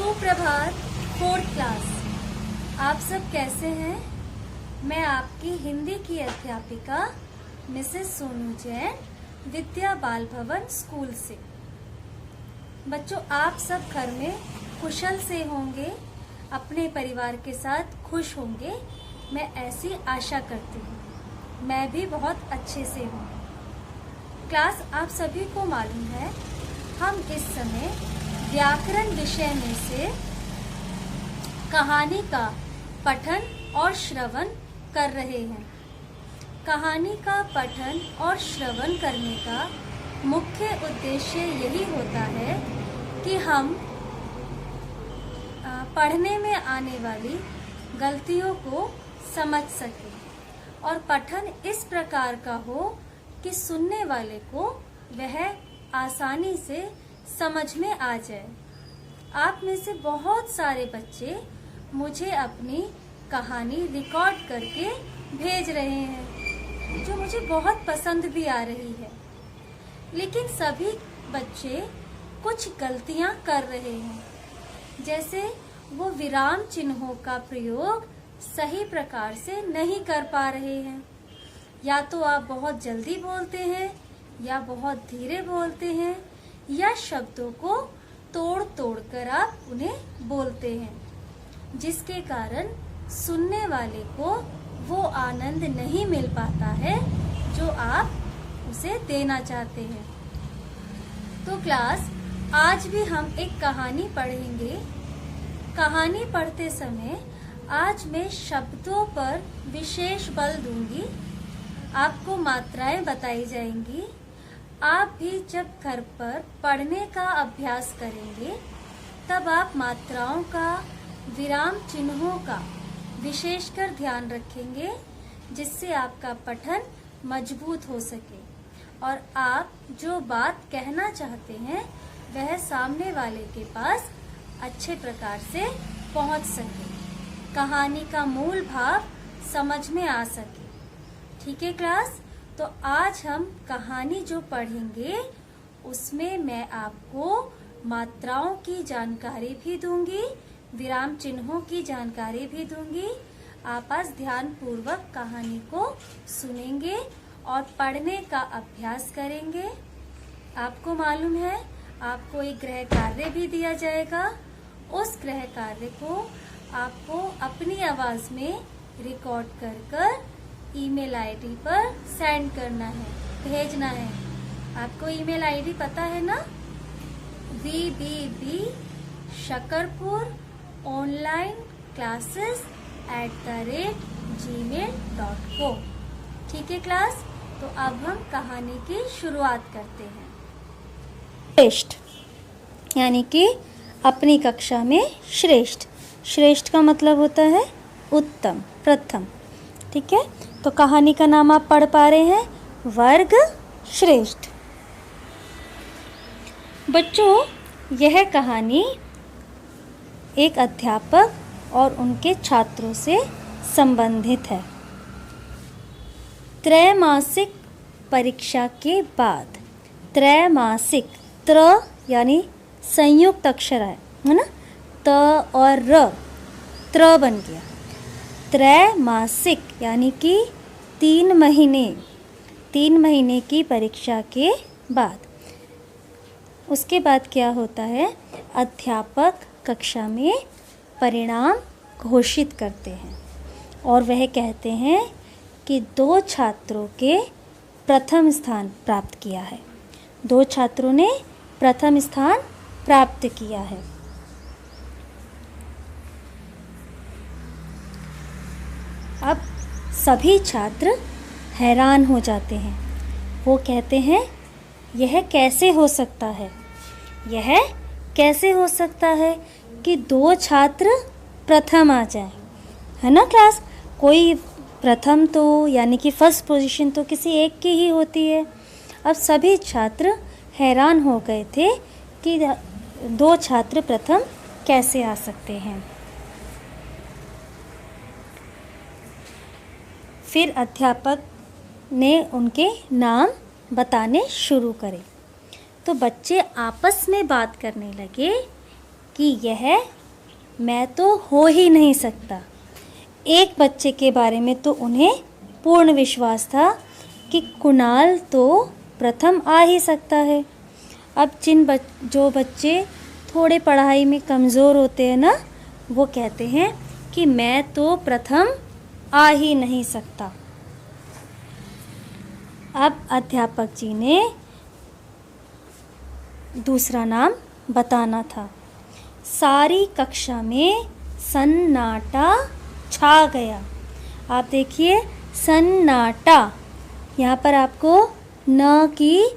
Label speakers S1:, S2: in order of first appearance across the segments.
S1: सुप्रभात। Fourth class, आप सब कैसे हैं? मैं आपकी हिंदी की अध्यापिका मिसेस सोनू जैन, विद्या बाल भवन स्कूल से। बच्चों, आप सब घर में कुशल से होंगे, अपने परिवार के साथ खुश होंगे, मैं ऐसी आशा करती हूँ। मैं भी बहुत अच्छे से हूँ। क्लास, आप सभी को मालूम है, हम इस समय व्याकरण विषय में से कहानी का पठन और श्रवण कर रहे हैं। कहानी का पठन और श्रवण करने का मुख्य उद्देश्य यही होता है कि हम पढ़ने में आने वाली गलतियों को समझ सकें और पठन इस प्रकार का हो कि सुनने वाले को वह आसानी से समझ में आ जाए। आप में से बहुत सारे बच्चे मुझे अपनी कहानी रिकॉर्ड करके भेज रहे हैं, जो मुझे बहुत पसंद भी आ रही है। लेकिन सभी बच्चे कुछ गलतियां कर रहे हैं, जैसे वो विराम चिन्हों का प्रयोग सही प्रकार से नहीं कर पा रहे हैं। या तो आप बहुत जल्दी बोलते हैं या बहुत धीरे बोलते हैं, या शब्दों को तोड़ तोड़ कर आप उन्हें बोलते हैं, जिसके कारण सुनने वाले को वो आनंद नहीं मिल पाता है जो आप उसे देना चाहते हैं। तो क्लास, आज भी हम एक कहानी पढ़ेंगे। कहानी पढ़ते समय आज मैं शब्दों पर विशेष बल दूंगी, आपको मात्राएं बताई जाएंगी। आप भी जब घर पर पढ़ने का अभ्यास करेंगे, तब आप मात्राओं का, विराम चिन्हों का विशेषकर ध्यान रखेंगे, जिससे आपका पठन मजबूत हो सके और आप जो बात कहना चाहते हैं वह सामने वाले के पास अच्छे प्रकार से पहुंच सके, कहानी का मूल भाव समझ में आ सके। ठीक है क्लास? तो आज हम कहानी जो पढ़ेंगे उसमें मैं आपको मात्राओं की जानकारी भी दूंगी, विराम चिन्हों की जानकारी भी दूंगी। आप आज ध्यान पूर्वक कहानी को सुनेंगे और पढ़ने का अभ्यास करेंगे। आपको मालूम है, आपको एक गृह कार्य भी दिया जाएगा। उस गृह कार्य को आपको अपनी आवाज में रिकॉर्ड कर ईमेल आईडी पर सेंड करना है, भेजना है। आपको ईमेल आईडी पता है ना? vbbshakarpur.onlineclasses@gmail.com। ठीक है क्लास? तो अब हम कहानी की शुरुआत करते हैं। श्रेष्ठ यानी कि अपनी कक्षा में श्रेष्ठ। श्रेष्ठ का मतलब होता है उत्तम, प्रथम। ठीक है? तो कहानी का नाम आप पढ़ पा रहे हैं, वर्ग श्रेष्ठ। बच्चों, यह कहानी एक अध्यापक और उनके छात्रों से संबंधित है। त्रैमासिक परीक्षा के बाद, त्रैमासिक, त्र यानी संयुक्त अक्षर है ना, त और र, त्र बन गया। त्रैमासिक यानी कि 3 महीने की परीक्षा के बाद, उसके बाद क्या होता है, अध्यापक कक्षा में परिणाम घोषित करते हैं और वह कहते हैं कि 2 छात्रों के प्रथम स्थान प्राप्त किया है। 2 छात्रों ने प्रथम स्थान प्राप्त किया है। अब सभी छात्र हैरान हो जाते हैं। वो कहते हैं, यह कैसे हो सकता है? यह कैसे हो सकता है कि 2 छात्र प्रथम आ जाए? है ना क्लास? कोई प्रथम तो यानी कि फर्स्ट पोजीशन तो किसी एक की ही होती है। अब सभी छात्र हैरान हो गए थे कि 2 छात्र प्रथम कैसे आ सकते हैं। फिर अध्यापक ने उनके नाम बताने शुरू करे। तो बच्चे आपस में बात करने लगे कि यह मैं तो हो ही नहीं सकता। एक बच्चे के बारे में तो उन्हें पूर्ण विश्वास था कि कुणाल तो प्रथम आ ही सकता है। अब जो बच्चे थोड़े पढ़ाई में कमज़ोर होते हैं ना, वो कहते हैं कि मैं तो प्रथम आ ही नहीं सकता। अब अध्यापक जी ने दूसरा नाम बताना था। सारी कक्षा में सन्नाटा छा गया। आप देखिए सन्नाटा, यहाँ पर आपको न की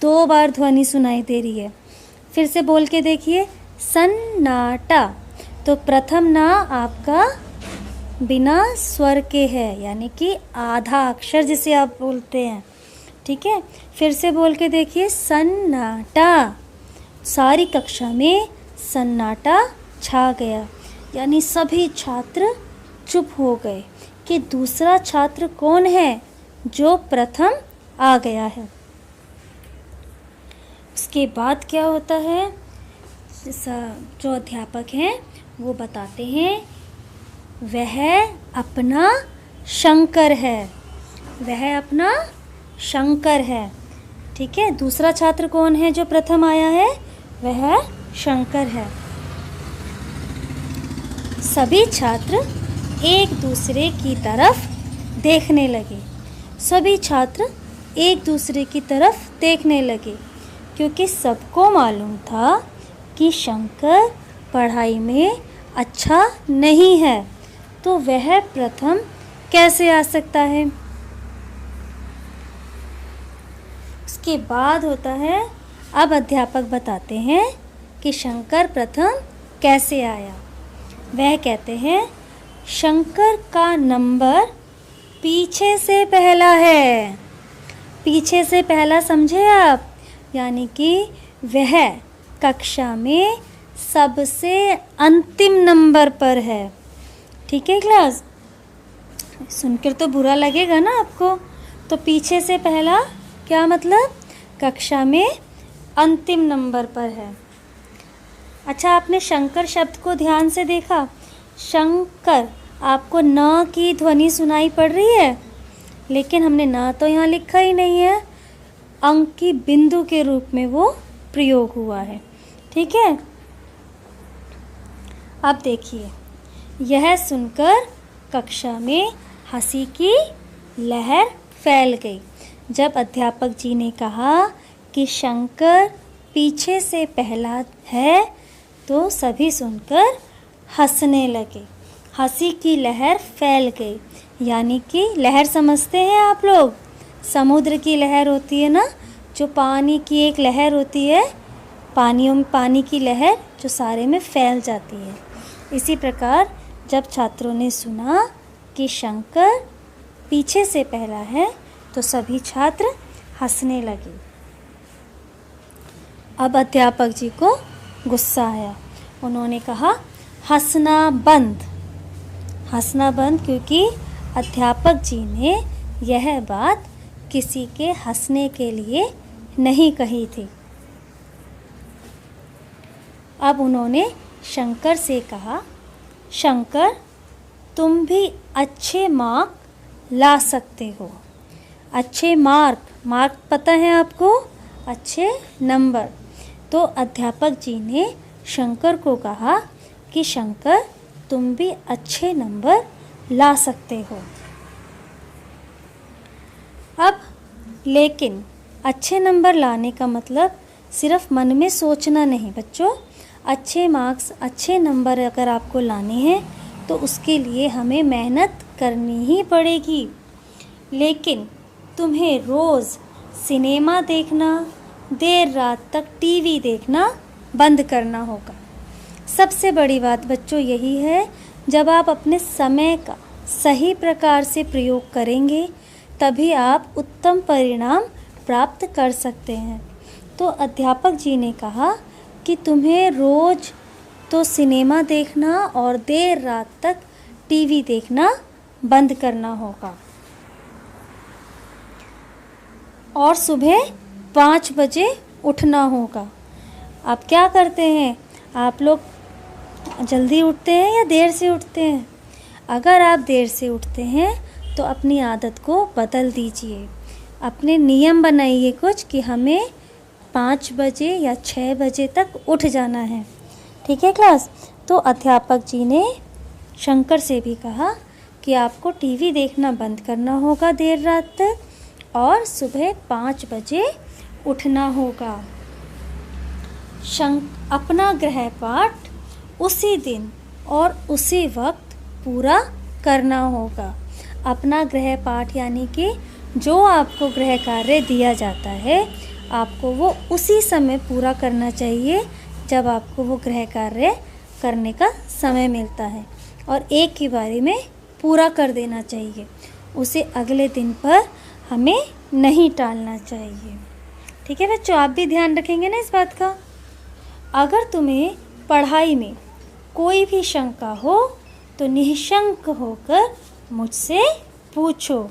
S1: 2 बार ध्वनि सुनाई दे रही है। फिर से बोल के देखिए सन्नाटा। तो प्रथम ना आपका बिना स्वर के है, यानी कि आधा अक्षर जिसे आप बोलते हैं। ठीक है, फिर से बोल के देखिए सन्नाटा। सारी कक्षा में सन्नाटा छा गया, यानी सभी छात्र चुप हो गए कि दूसरा छात्र कौन है जो प्रथम आ गया है। उसके बाद क्या होता है, जो अध्यापक हैं वो बताते हैं वह अपना शंकर है, वह अपना शंकर है। ठीक है, दूसरा छात्र कौन है जो प्रथम आया है, वह शंकर है। सभी छात्र एक दूसरे की तरफ देखने लगे। सभी छात्र एक दूसरे की तरफ देखने लगे क्योंकि सबको मालूम था कि शंकर पढ़ाई में अच्छा नहीं है, तो वह प्रथम कैसे आ सकता है। उसके बाद होता है, अब अध्यापक बताते हैं कि शंकर प्रथम कैसे आया। वह कहते हैं शंकर का नंबर पीछे से पहला है। पीछे से पहला समझे आप, यानी कि वह कक्षा में सबसे अंतिम नंबर पर है। ठीक है क्लास, सुनकर तो बुरा लगेगा ना आपको। तो पीछे से पहला क्या मतलब, कक्षा में अंतिम नंबर पर है। अच्छा, आपने शंकर शब्द को ध्यान से देखा। शंकर, आपको न की ध्वनि सुनाई पड़ रही है, लेकिन हमने न तो यहाँ लिखा ही नहीं है, अंक की बिंदु के रूप में वो प्रयोग हुआ है। ठीक है, अब देखिए, यह सुनकर कक्षा में हंसी की लहर फैल गई। जब अध्यापक जी ने कहा कि शंकर पीछे से पहला है, तो सभी सुनकर हंसने लगे। हंसी की लहर फैल गई, यानी कि लहर समझते हैं आप लोग, समुद्र की लहर होती है ना, जो पानी की एक लहर होती है, पानी की लहर जो सारे में फैल जाती है। इसी प्रकार जब छात्रों ने सुना कि शंकर पीछे से पहला है, तो सभी छात्र हंसने लगे। अब अध्यापक जी को गुस्सा आया। उन्होंने कहा हंसना बंद। हंसना बंद, क्योंकि अध्यापक जी ने यह बात किसी के हंसने के लिए नहीं कही थी। अब उन्होंने शंकर से कहा, शंकर तुम भी अच्छे मार्क ला सकते हो। अच्छे मार्क पता है आपको, अच्छे नंबर। तो अध्यापक जी ने शंकर को कहा कि शंकर तुम भी अच्छे नंबर ला सकते हो। अब लेकिन अच्छे नंबर लाने का मतलब सिर्फ मन में सोचना नहीं बच्चों। अच्छे मार्क्स, अच्छे नंबर अगर आपको लाने हैं तो उसके लिए हमें मेहनत करनी ही पड़ेगी। लेकिन तुम्हें रोज़ सिनेमा देखना, देर रात तक टीवी देखना बंद करना होगा। सबसे बड़ी बात बच्चों यही है, जब आप अपने समय का सही प्रकार से प्रयोग करेंगे तभी आप उत्तम परिणाम प्राप्त कर सकते हैं। तो अध्यापक जी ने कहा कि तुम्हें रोज़ तो सिनेमा देखना और देर रात तक टीवी देखना बंद करना होगा और सुबह 5 बजे उठना होगा। आप क्या करते हैं, आप लोग जल्दी उठते हैं या देर से उठते हैं? अगर आप देर से उठते हैं तो अपनी आदत को बदल दीजिए। अपने नियम बनाइए कुछ कि हमें 5 बजे या 6 बजे तक उठ जाना है। ठीक है क्लास? तो अध्यापक जी ने शंकर से भी कहा कि आपको टीवी देखना बंद करना होगा देर रात तक और सुबह 5 बजे उठना होगा। अपना गृहपाठ उसी दिन और उसी वक्त पूरा करना होगा। अपना गृहपाठ यानी कि जो आपको गृह कार्य दिया जाता है आपको वो उसी समय पूरा करना चाहिए जब आपको वो गृह कार्य करने का समय मिलता है, और एक ही बारी में पूरा कर देना चाहिए। उसे अगले दिन पर हमें नहीं टालना चाहिए। ठीक है बच्चों, आप भी ध्यान रखेंगे ना इस बात का। अगर तुम्हें पढ़ाई में कोई भी शंका हो तो निशंक होकर मुझसे पूछो।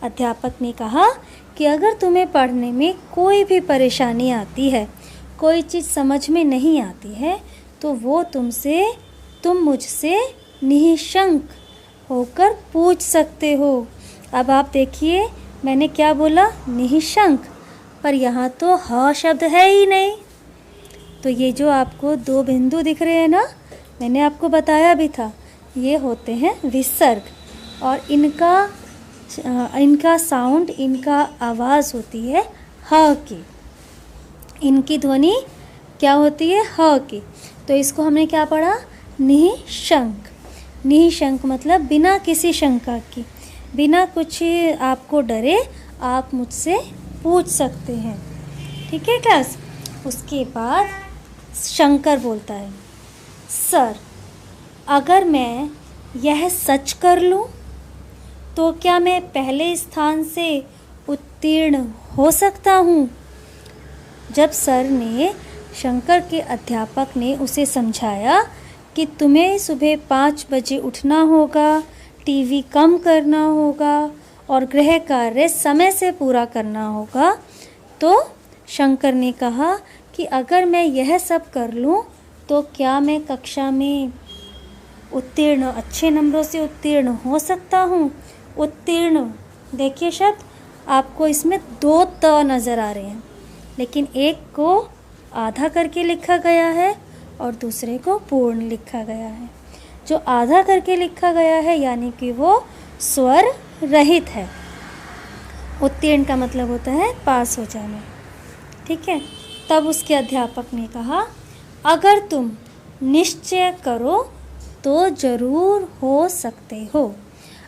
S1: अध्यापक ने कहा कि अगर तुम्हें पढ़ने में कोई भी परेशानी आती है, कोई चीज़ समझ में नहीं आती है, तो वो तुम मुझसे निशंक होकर पूछ सकते हो। अब आप देखिए मैंने क्या बोला, निशंक, पर यहाँ तो ह शब्द है ही नहीं। तो ये जो आपको 2 बिंदु दिख रहे हैं ना, मैंने आपको बताया भी था, ये होते हैं विसर्ग, और इनका साउंड, इनका आवाज़ होती है ह की। इनकी ध्वनि क्या होती है, ह की। तो इसको हमने क्या पढ़ा, निशंक। निशंक मतलब बिना किसी शंका की, बिना कुछ आपको डरे आप मुझसे पूछ सकते हैं। ठीक है क्लास? उसके बाद शंकर बोलता है, सर अगर मैं यह सच कर लूँ तो क्या मैं पहले स्थान से उत्तीर्ण हो सकता हूँ? जब सर ने, शंकर के अध्यापक ने उसे समझाया कि तुम्हें सुबह 5 बजे उठना होगा, टीवी कम करना होगा और गृह कार्य समय से पूरा करना होगा, तो शंकर ने कहा कि अगर मैं यह सब कर लूँ तो क्या मैं कक्षा में उत्तीर्ण, अच्छे नंबरों से उत्तीर्ण हो सकता हूँ? उत्तीर्ण, देखिए शब्द आपको इसमें 2 त नज़र आ रहे हैं, लेकिन एक को आधा करके लिखा गया है और दूसरे को पूर्ण लिखा गया है। जो आधा करके लिखा गया है यानी कि वो स्वर रहित है। उत्तीर्ण का मतलब होता है पास हो जाना। ठीक है? तब उसके अध्यापक ने कहा, अगर तुम निश्चय करो तो ज़रूर हो सकते हो।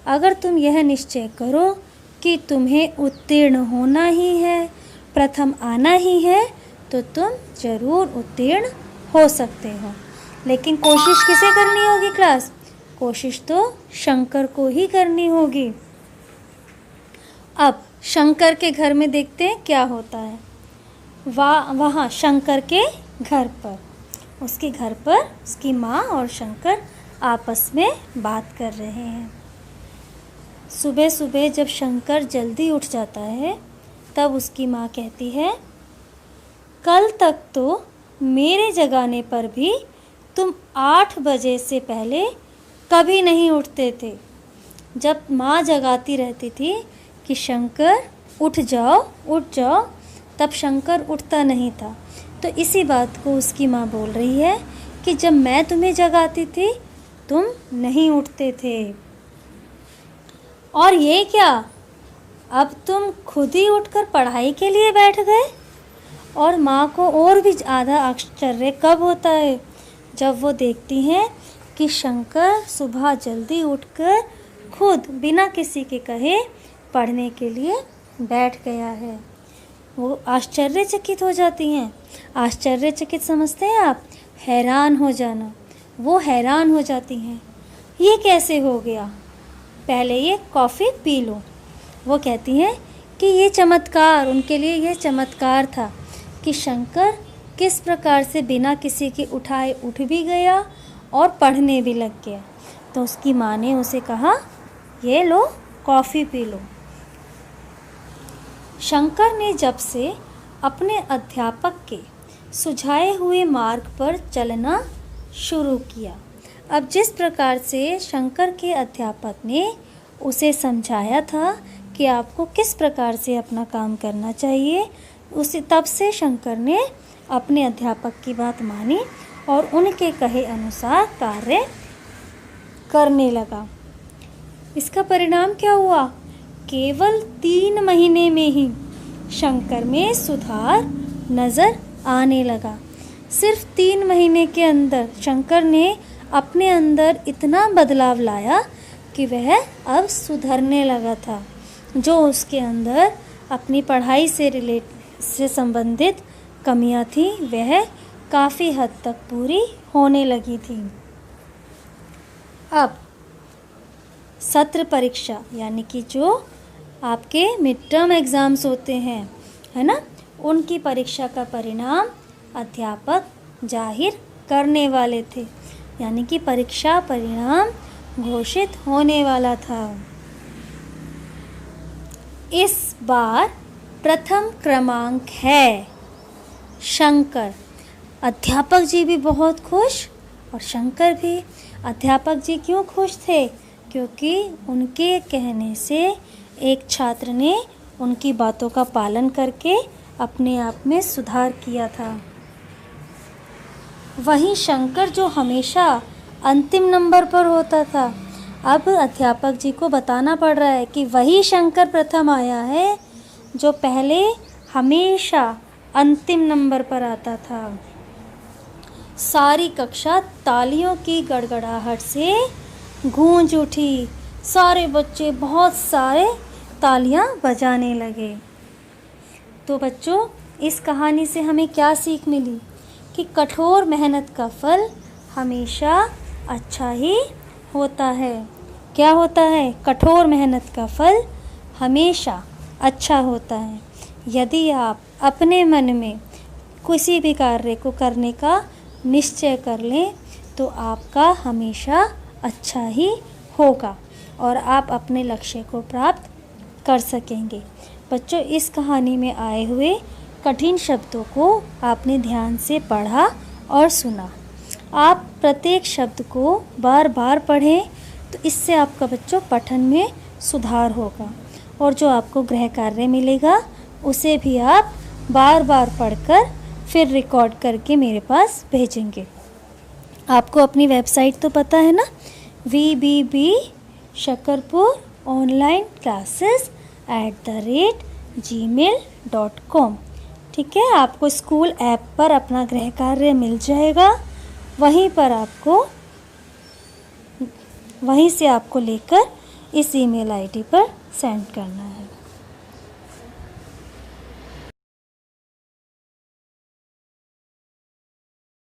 S1: अगर तुम यह निश्चय करो कि तुम्हें उत्तीर्ण होना ही है, प्रथम आना ही है, तो तुम ज़रूर उत्तीर्ण हो सकते हो। लेकिन कोशिश किसे करनी होगी क्लास? कोशिश तो शंकर को ही करनी होगी। अब शंकर के घर में देखते हैं क्या होता है। वहाँ शंकर के घर पर, उसके घर पर उसकी माँ और शंकर आपस में बात कर रहे हैं। सुबह सुबह जब शंकर जल्दी उठ जाता है तब उसकी माँ कहती है, कल तक तो मेरे जगाने पर भी तुम 8 बजे से पहले कभी नहीं उठते थे। जब माँ जगाती रहती थी कि शंकर उठ जाओ, तब शंकर उठता नहीं था। तो इसी बात को उसकी माँ बोल रही है कि जब मैं तुम्हें जगाती थी तुम नहीं उठते थे। और ये क्या, अब तुम खुद ही उठकर पढ़ाई के लिए बैठ गए? और माँ को और भी ज़्यादा आश्चर्य कब होता है, जब वो देखती हैं कि शंकर सुबह जल्दी उठकर खुद बिना किसी के कहे पढ़ने के लिए बैठ गया है। वो आश्चर्यचकित हो जाती हैं। आश्चर्यचकित समझते हैं आप? हैरान हो जाना। वो हैरान हो जाती हैं, ये कैसे हो गया, पहले ये कॉफ़ी पी लो। वो कहती हैं कि ये चमत्कार, उनके लिए ये चमत्कार था कि शंकर किस प्रकार से बिना किसी के उठाए उठ भी गया और पढ़ने भी लग गया। तो उसकी माँ ने उसे कहा, ये लो कॉफ़ी पी लो। शंकर ने जब से अपने अध्यापक के सुझाए हुए मार्ग पर चलना शुरू किया। अब जिस प्रकार से शंकर के अध्यापक ने उसे समझाया था कि आपको किस प्रकार से अपना काम करना चाहिए, उसी तब से शंकर ने अपने अध्यापक की बात मानी और उनके कहे अनुसार कार्य करने लगा। इसका परिणाम क्या हुआ? केवल 3 महीने में ही शंकर में सुधार नज़र आने लगा। सिर्फ 3 महीने के अंदर शंकर ने अपने अंदर इतना बदलाव लाया कि वह अब सुधरने लगा था। जो उसके अंदर अपनी पढ़ाई से संबंधित कमियां थी वह काफ़ी हद तक पूरी होने लगी थी। अब सत्र परीक्षा यानी कि जो आपके मिड टर्म एग्ज़ाम्स होते हैं, है ना, उनकी परीक्षा का परिणाम अध्यापक जाहिर करने वाले थे, यानी कि परीक्षा परिणाम घोषित होने वाला था। इस बार प्रथम क्रमांक है शंकर। अध्यापक जी भी बहुत खुश और शंकर भी। अध्यापक जी क्यों खुश थे? क्योंकि उनके कहने से एक छात्र ने उनकी बातों का पालन करके अपने आप में सुधार किया था। वहीं शंकर जो हमेशा अंतिम नंबर पर होता था, अब अध्यापक जी को बताना पड़ रहा है कि वही शंकर प्रथम आया है जो पहले हमेशा अंतिम नंबर पर आता था। सारी कक्षा तालियों की गड़गड़ाहट से गूंज उठी। सारे बच्चे बहुत सारे तालियां बजाने लगे। तो बच्चों, इस कहानी से हमें क्या सीख मिली? कि कठोर मेहनत का फल हमेशा अच्छा ही होता है। क्या होता है? कठोर मेहनत का फल हमेशा अच्छा होता है। यदि आप अपने मन में किसी भी कार्य को करने का निश्चय कर लें तो आपका हमेशा अच्छा ही होगा और आप अपने लक्ष्य को प्राप्त कर सकेंगे। बच्चों, इस कहानी में आए हुए कठिन शब्दों को आपने ध्यान से पढ़ा और सुना। आप प्रत्येक शब्द को बार बार पढ़ें तो इससे आपका बच्चों पठन में सुधार होगा और जो आपको गृह कार्य मिलेगा उसे भी आप बार बार पढ़कर फिर रिकॉर्ड करके मेरे पास भेजेंगे। आपको अपनी वेबसाइट तो पता है ना, VBB Shakarpur online classes @gmail.com। ठीक है, आपको स्कूल ऐप पर अपना गृह कार्य मिल जाएगा। वहीं से आपको लेकर इस email ID पर सेंड करना है।